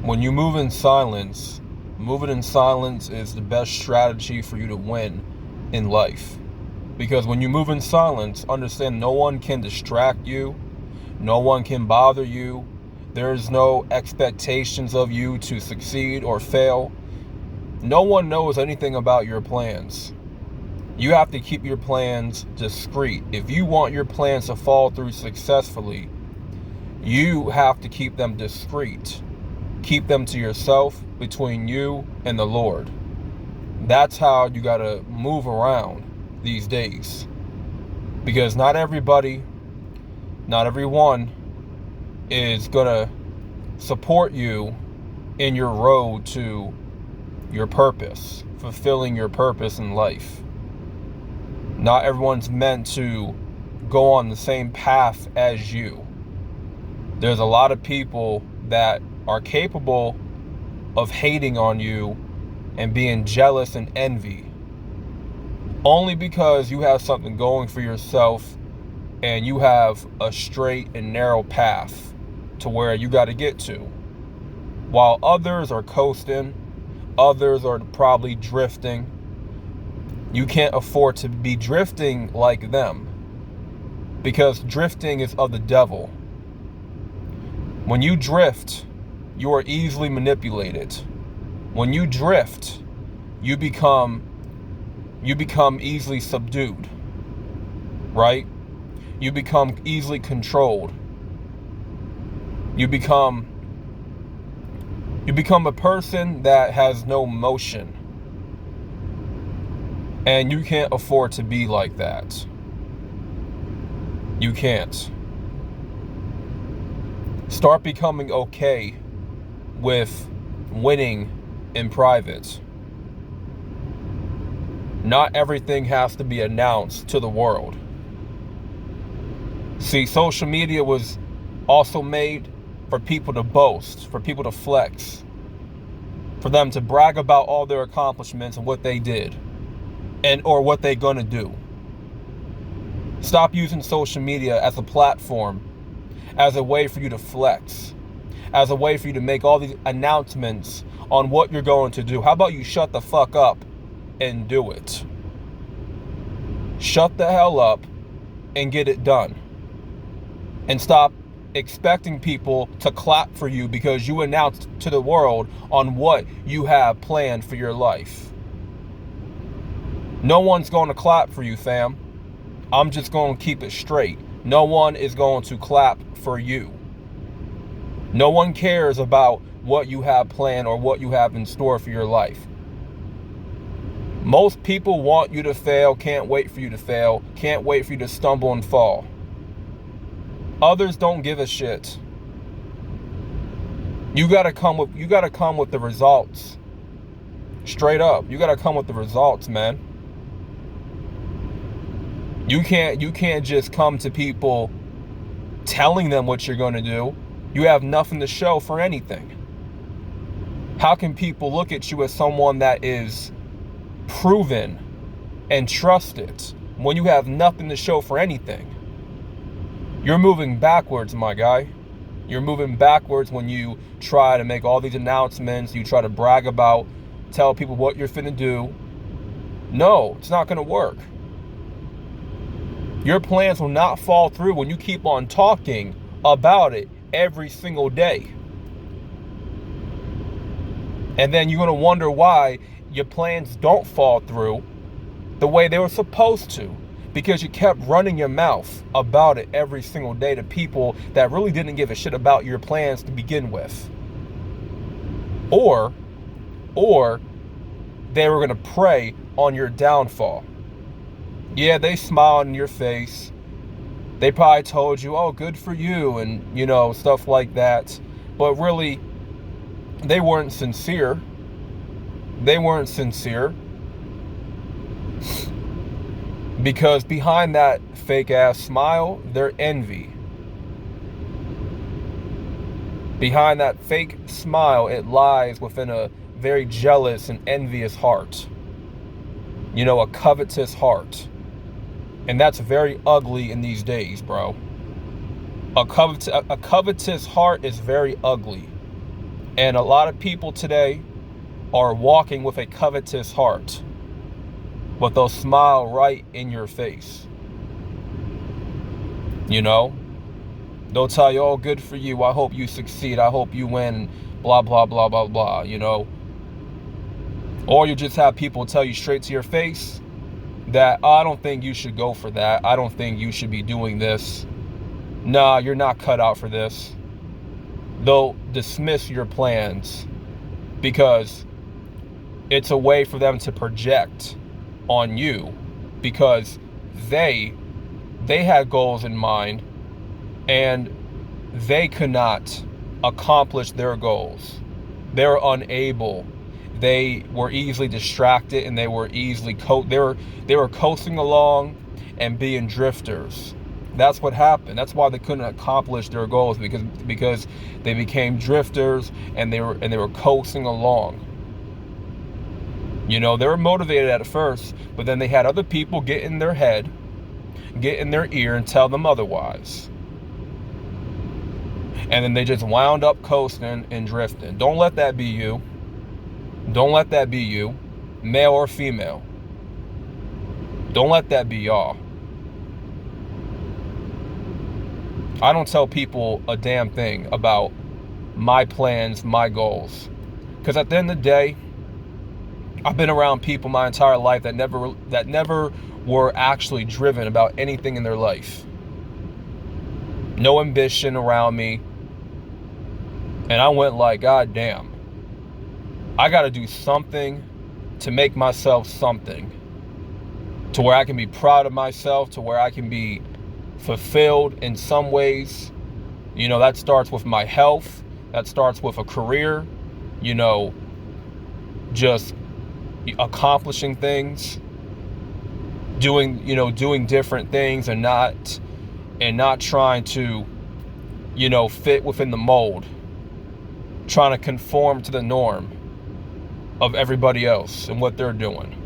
When you move in silence, moving in silence is the best strategy for you to win in life. Because when you move in silence, understand no one can distract you, no one can bother you, there's no expectations of you to succeed or fail. No one knows anything about your plans. You have to keep your plans discreet. If you want your plans to fall through successfully, you have to keep them discreet. Keep them to yourself, between you and the Lord. That's how you gotta move around these days. Because not everybody, not everyone is gonna support you in your road to your purpose, fulfilling your purpose in life. Not everyone's meant to go on the same path as you. There's a lot of people that are capable of hating on you and being jealous and envy only because you have something going for yourself and you have a straight and narrow path to where you got to get to, while others are coasting, others are probably drifting. You can't afford to be drifting like them, because drifting is of the devil. When you drift, you are easily manipulated. When you drift, you become easily subdued, right? You become easily controlled. You become a person that has no motion. And you can't afford to be like that. You can't. Start becoming okay with winning in private. Not everything has to be announced to the world. See, social media was also made for people to boast, for people to flex, for them to brag about all their accomplishments and what they did and or what they're gonna do. Stop using social media as a platform, as a way for you to flex, as a way for you to make all these announcements on what you're going to do. How about you shut the fuck up and do it? Shut the hell up and get it done. And stop expecting people to clap for you because you announced to the world on what you have planned for your life. No one's going to clap for you, fam. I'm just going to keep it straight. No one is going to clap for you. No one cares about what you have planned or what you have in store for your life. Most people want you to fail, can't wait for you to fail, can't wait for you to stumble and fall. Others don't give a shit. You gotta come with the results. Straight up. You gotta come with the results, man. You can't just come to people telling them what you're gonna do. You have nothing to show for anything. How can people look at you as someone that is proven and trusted when you have nothing to show for anything? You're moving backwards, my guy. You're moving backwards when you try to make all these announcements, you try to brag about, tell people what you're finna do. No, it's not gonna work. Your plans will not fall through when you keep on talking about it every single day. And then you're gonna wonder why your plans don't fall through the way they were supposed to, because you kept running your mouth about it every single day to people that really didn't give a shit about your plans to begin with. Or they were gonna prey on your downfall. Yeah, they smiled in your face. They probably told you, oh, good for you, and stuff like that. But really, they weren't sincere. They weren't sincere. Because behind that fake ass smile, there's envy. Behind that fake smile, it lies within a very jealous and envious heart. A covetous heart. And that's very ugly in these days, bro. A covetous heart is very ugly. And a lot of people today are walking with a covetous heart, but they'll smile right in your face. You know, they'll tell you, oh, good for you, I hope you succeed, I hope you win, blah, blah, blah, blah, blah, you know. Or you just have people tell you straight to your face that, oh, I don't think you should go for that, I don't think you should be doing this, nah, you're not cut out for this. They'll dismiss your plans because it's a way for them to project on you, because they had goals in mind and they could not accomplish their goals. They were unable. They were easily distracted, and they were easily they were coasting along and being drifters. That's what happened. That's why they couldn't accomplish their goals, because they became drifters, and they were coasting along. You know, they were motivated at first, but then they had other people get in their head, get in their ear, and tell them otherwise. And then they just wound up coasting and drifting. Don't let that be you. Don't let that be you, male or female. Don't let that be y'all. I don't tell people a damn thing about my plans, my goals. Because at the end of the day, I've been around people my entire life that never were actually driven about anything in their life. No ambition around me. And I went like, God damn, I got to do something to make myself something, to where I can be proud of myself, to where I can be fulfilled in some ways. You know, that starts with my health. That starts with a career, you know, just accomplishing things, doing different things, and not trying to, you know, fit within the mold, trying to conform to the norm of everybody else and what they're doing.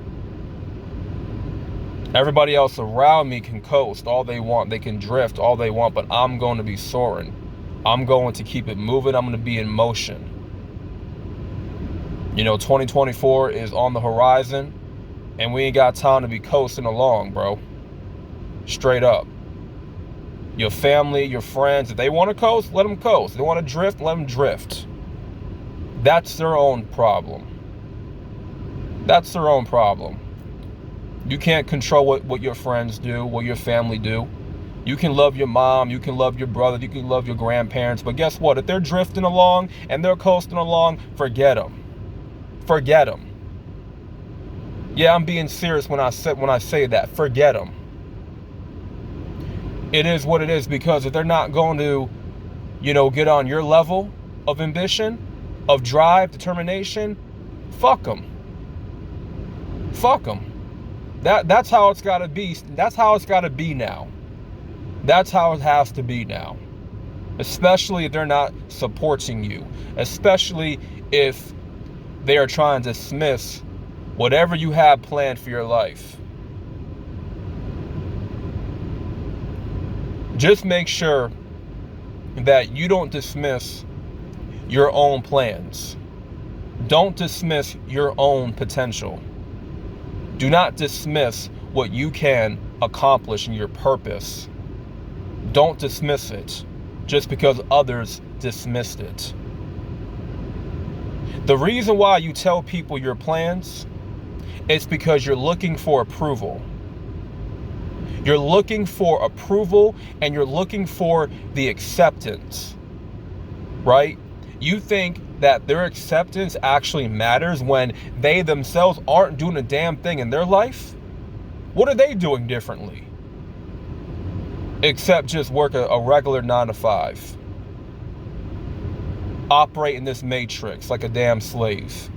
Everybody else around me can coast all they want, they can drift all they want, but I'm going to be soaring. I'm going to keep it moving. I'm going to be in motion. You know, 2024 is on the horizon, and we ain't got time to be coasting along, bro. Straight up. Your family, your friends, if they want to coast, let them coast. If they want to drift, let them drift. That's their own problem. That's their own problem. You can't control what your friends do, what your family do. You can love your mom, you can love your brother, you can love your grandparents, but guess what? If they're drifting along and they're coasting along, forget them. Forget them. Yeah, I'm being serious when I say that. Forget them. It is what it is, because if they're not going to, you know, get on your level of ambition, of drive, determination, fuck them. Fuck them. That's how it's got to be. That's how it's got to be now. That's how it has to be now. Especially if they're not supporting you. Especially if they are trying to dismiss whatever you have planned for your life. Just make sure that you don't dismiss your own plans. Don't dismiss your own potential. Do not dismiss what you can accomplish in your purpose. Don't dismiss it just because others dismissed it. The reason why you tell people your plans is because you're looking for approval. You're looking for approval, and you're looking for the acceptance, right? You think that their acceptance actually matters when they themselves aren't doing a damn thing in their life? What are they doing differently? Except just work a regular 9 to 5. Operate in this matrix like a damn slave.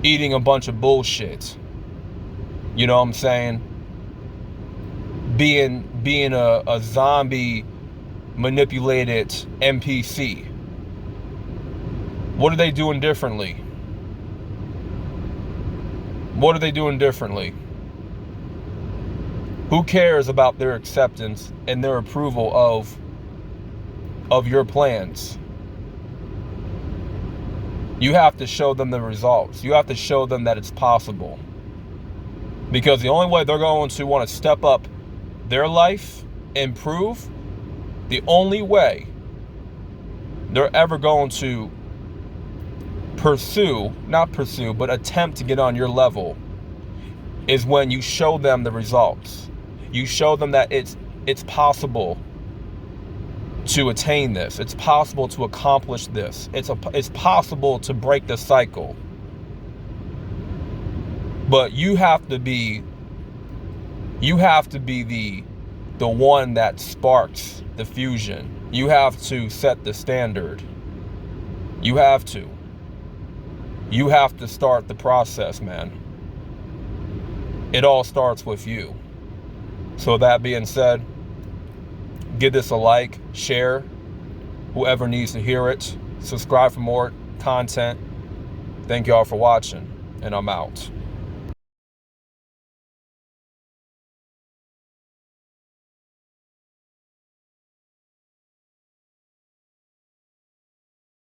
Eating a bunch of bullshit. You know what I'm saying? Being a zombie manipulated NPC. What are they doing differently? What are they doing differently? Who cares about their acceptance and their approval of your plans? You have to show them the results. You have to show them that it's possible. Because the only way they're going to want to step up their life, improve, the only way they're ever going to attempt to get on your level is when you show them the results. You show them that it's possible to attain this. It's possible to accomplish this. It's possible to break the cycle. But you have to be the one that sparks the fusion. You have to set the standard. You have to start the process, man. It all starts with you. So that being said, give this a like, share, whoever needs to hear it. Subscribe for more content. Thank y'all for watching, and I'm out.